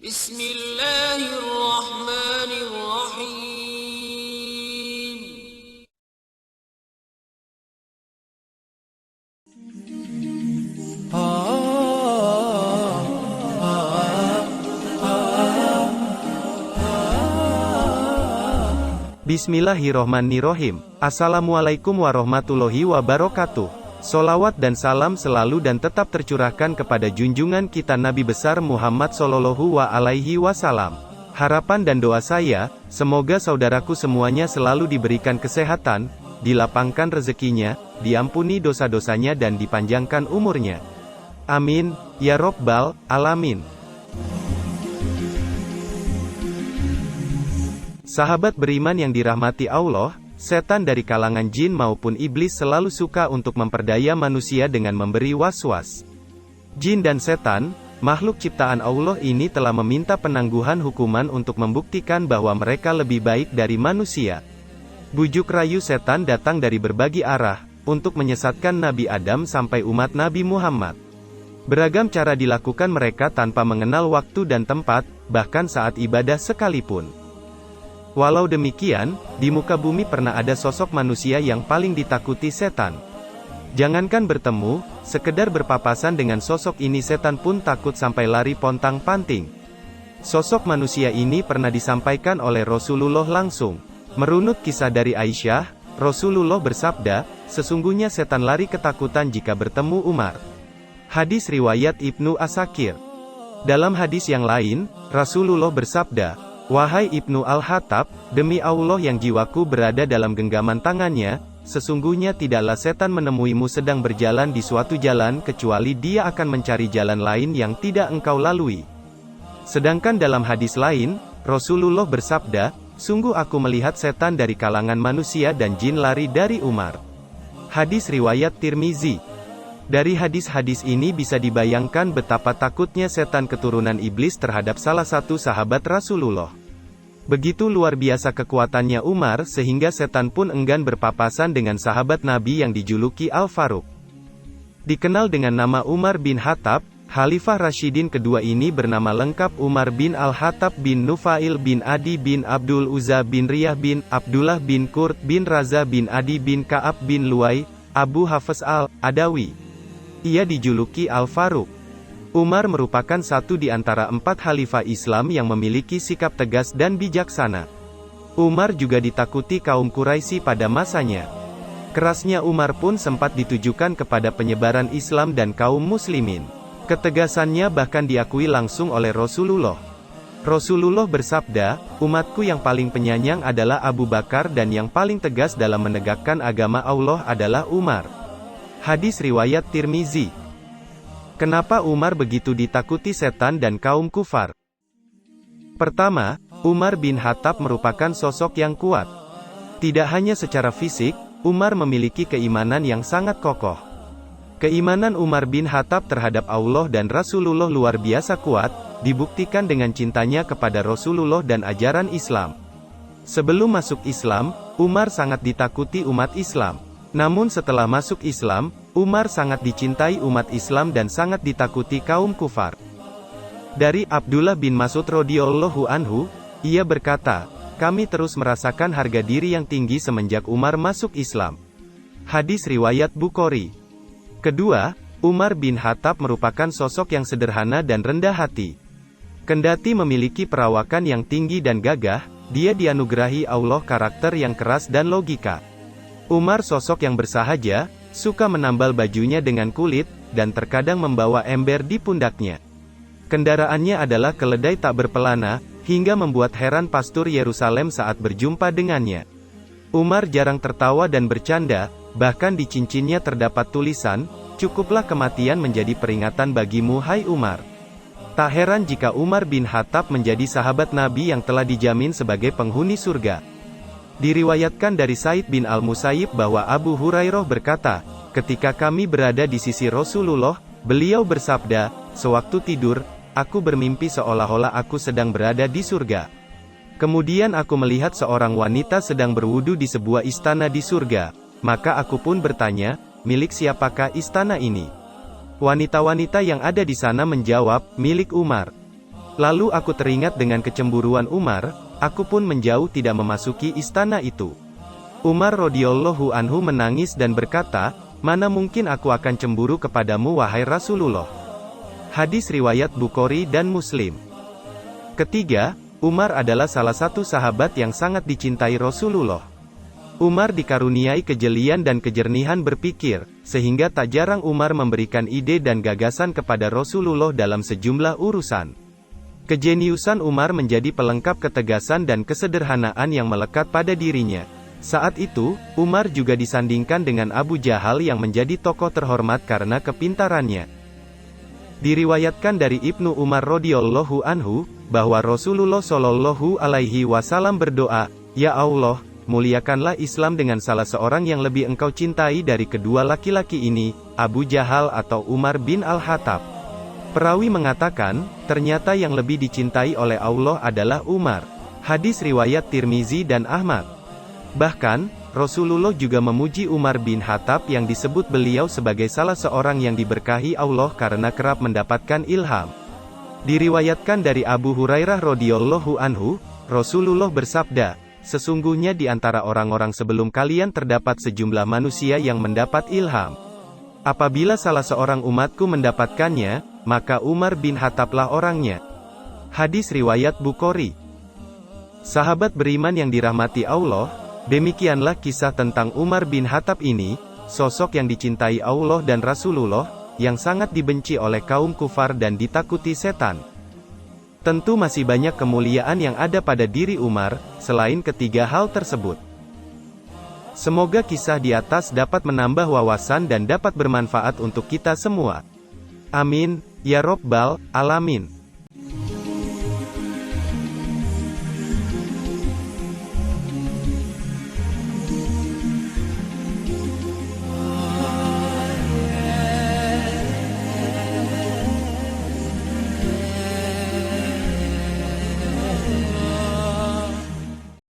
Bismillahirrahmanirrahim. Bismillahirrohmanirrohim. Assalamualaikum warahmatullahi wabarakatuh. Solawat dan salam selalu dan tetap tercurahkan kepada junjungan kita Nabi besar Muhammad Sallallahu Alaihi Wasallam. Harapan dan doa saya, semoga saudaraku semuanya selalu diberikan kesehatan, dilapangkan rezekinya, diampuni dosa-dosanya dan dipanjangkan umurnya. Amin, ya Rabbal Alamin. Sahabat beriman yang dirahmati Allah, setan dari kalangan jin maupun iblis selalu suka untuk memperdaya manusia dengan memberi was-was. Jin dan setan, makhluk ciptaan Allah ini telah meminta penangguhan hukuman untuk membuktikan bahwa mereka lebih baik dari manusia. Bujuk rayu setan datang dari berbagai arah, untuk menyesatkan Nabi Adam sampai umat Nabi Muhammad. Beragam cara dilakukan mereka tanpa mengenal waktu dan tempat, bahkan saat ibadah sekalipun. Walau demikian, di muka bumi pernah ada sosok manusia yang paling ditakuti setan. Jangankan bertemu, sekedar berpapasan dengan sosok ini setan pun takut sampai lari pontang-panting. Sosok manusia ini pernah disampaikan oleh Rasulullah langsung. Merunut kisah dari Aisyah, Rasulullah bersabda, sesungguhnya setan lari ketakutan jika bertemu Umar. Hadis riwayat Ibnu Asakir. Dalam hadis yang lain, Rasulullah bersabda, "Wahai Ibnu Al-Hattab, demi Allah yang jiwaku berada dalam genggaman tangannya, sesungguhnya tidaklah setan menemuimu sedang berjalan di suatu jalan kecuali dia akan mencari jalan lain yang tidak engkau lalui." Sedangkan dalam hadis lain, Rasulullah bersabda, "Sungguh aku melihat setan dari kalangan manusia dan jin lari dari Umar." Hadis riwayat Tirmizi. Dari hadis-hadis ini bisa dibayangkan betapa takutnya setan keturunan iblis terhadap salah satu sahabat Rasulullah. Begitu luar biasa kekuatannya Umar sehingga setan pun enggan berpapasan dengan sahabat Nabi yang dijuluki Al-Faruq. Dikenal dengan nama Umar bin Khattab, Khalifah Rasyidin kedua ini bernama lengkap Umar bin Al-Khattab bin Nufail bin Adi bin Abdul Uzza bin Riyah bin Abdullah bin Qurt bin Raza bin Adi bin Ka'ab bin Luwai, Abu Hafs al-Adawi. Ia dijuluki Al-Faruq. Umar merupakan satu di antara 4 khalifah Islam yang memiliki sikap tegas dan bijaksana. Umar juga ditakuti kaum Quraisy pada masanya. Kerasnya Umar pun sempat ditujukan kepada penyebaran Islam dan kaum muslimin. Ketegasannya bahkan diakui langsung oleh Rasulullah. Rasulullah bersabda, "Umatku yang paling penyayang adalah Abu Bakar dan yang paling tegas dalam menegakkan agama Allah adalah Umar." Hadis riwayat Tirmizi. Kenapa Umar begitu ditakuti setan dan kaum kufar? Pertama, Umar bin Khattab merupakan sosok yang kuat. Tidak hanya secara fisik, Umar memiliki keimanan yang sangat kokoh. Keimanan Umar bin Khattab terhadap Allah dan Rasulullah luar biasa kuat, dibuktikan dengan cintanya kepada Rasulullah dan ajaran Islam. Sebelum masuk Islam, Umar sangat ditakuti umat Islam. Namun setelah masuk Islam, Umar sangat dicintai umat Islam dan sangat ditakuti kaum kufar. Dari Abdullah bin Mas'ud radhiyallahu anhu, ia berkata, "Kami terus merasakan harga diri yang tinggi semenjak Umar masuk Islam." Hadis riwayat Bukhari. Kedua, Umar bin Khattab merupakan sosok yang sederhana dan rendah hati. Kendati memiliki perawakan yang tinggi dan gagah, dia dianugerahi Allah karakter yang keras dan logika. Umar sosok yang bersahaja, suka menambal bajunya dengan kulit, dan terkadang membawa ember di pundaknya. Kendaraannya adalah keledai tak berpelana, hingga membuat heran pastur Yerusalem saat berjumpa dengannya. Umar jarang tertawa dan bercanda, bahkan di cincinnya terdapat tulisan, "Cukuplah kematian menjadi peringatan bagimu hai Umar." Tak heran jika Umar bin Khattab menjadi sahabat Nabi yang telah dijamin sebagai penghuni surga. Diriwayatkan dari Said bin Al-Musayyib bahwa Abu Hurairah berkata, "Ketika kami berada di sisi Rasulullah, beliau bersabda, sewaktu tidur, aku bermimpi seolah-olah aku sedang berada di surga. Kemudian aku melihat seorang wanita sedang berwudu di sebuah istana di surga. Maka aku pun bertanya, milik siapakah istana ini? Wanita-wanita yang ada di sana menjawab, milik Umar. Lalu aku teringat dengan kecemburuan Umar, aku pun menjauh tidak memasuki istana itu. Umar radhiyallahu anhu menangis dan berkata, "Mana mungkin aku akan cemburu kepadamu wahai Rasulullah." Hadis riwayat Bukhari dan Muslim. Ketiga, Umar adalah salah satu sahabat yang sangat dicintai Rasulullah. Umar dikaruniai kejelian dan kejernihan berpikir, sehingga tak jarang Umar memberikan ide dan gagasan kepada Rasulullah dalam sejumlah urusan. Kejeniusan Umar menjadi pelengkap ketegasan dan kesederhanaan yang melekat pada dirinya. Saat itu, Umar juga disandingkan dengan Abu Jahal yang menjadi tokoh terhormat karena kepintarannya. Diriwayatkan dari Ibnu Umar radhiyallahu anhu, bahwa Rasulullah shallallahu alaihi wasallam berdoa, "Ya Allah, muliakanlah Islam dengan salah seorang yang lebih engkau cintai dari kedua laki-laki ini, Abu Jahal atau Umar bin Al-Khattab." Perawi mengatakan, ternyata yang lebih dicintai oleh Allah adalah Umar. Hadis riwayat Tirmizi dan Ahmad. Bahkan, Rasulullah juga memuji Umar bin Khattab yang disebut beliau sebagai salah seorang yang diberkahi Allah karena kerap mendapatkan ilham. Diriwayatkan dari Abu Hurairah radhiyallahu anhu, Rasulullah bersabda, "Sesungguhnya di antara orang-orang sebelum kalian terdapat sejumlah manusia yang mendapat ilham. Apabila salah seorang umatku mendapatkannya, maka Umar bin Khattablah orangnya." Hadis riwayat Bukhari. Sahabat beriman yang dirahmati Allah, demikianlah kisah tentang Umar bin Khattab ini, sosok yang dicintai Allah dan Rasulullah, yang sangat dibenci oleh kaum kufar dan ditakuti setan. Tentu masih banyak kemuliaan yang ada pada diri Umar, selain ketiga hal tersebut. Semoga kisah di atas dapat menambah wawasan dan dapat bermanfaat untuk kita semua. Amin, ya Rabbal Alamin.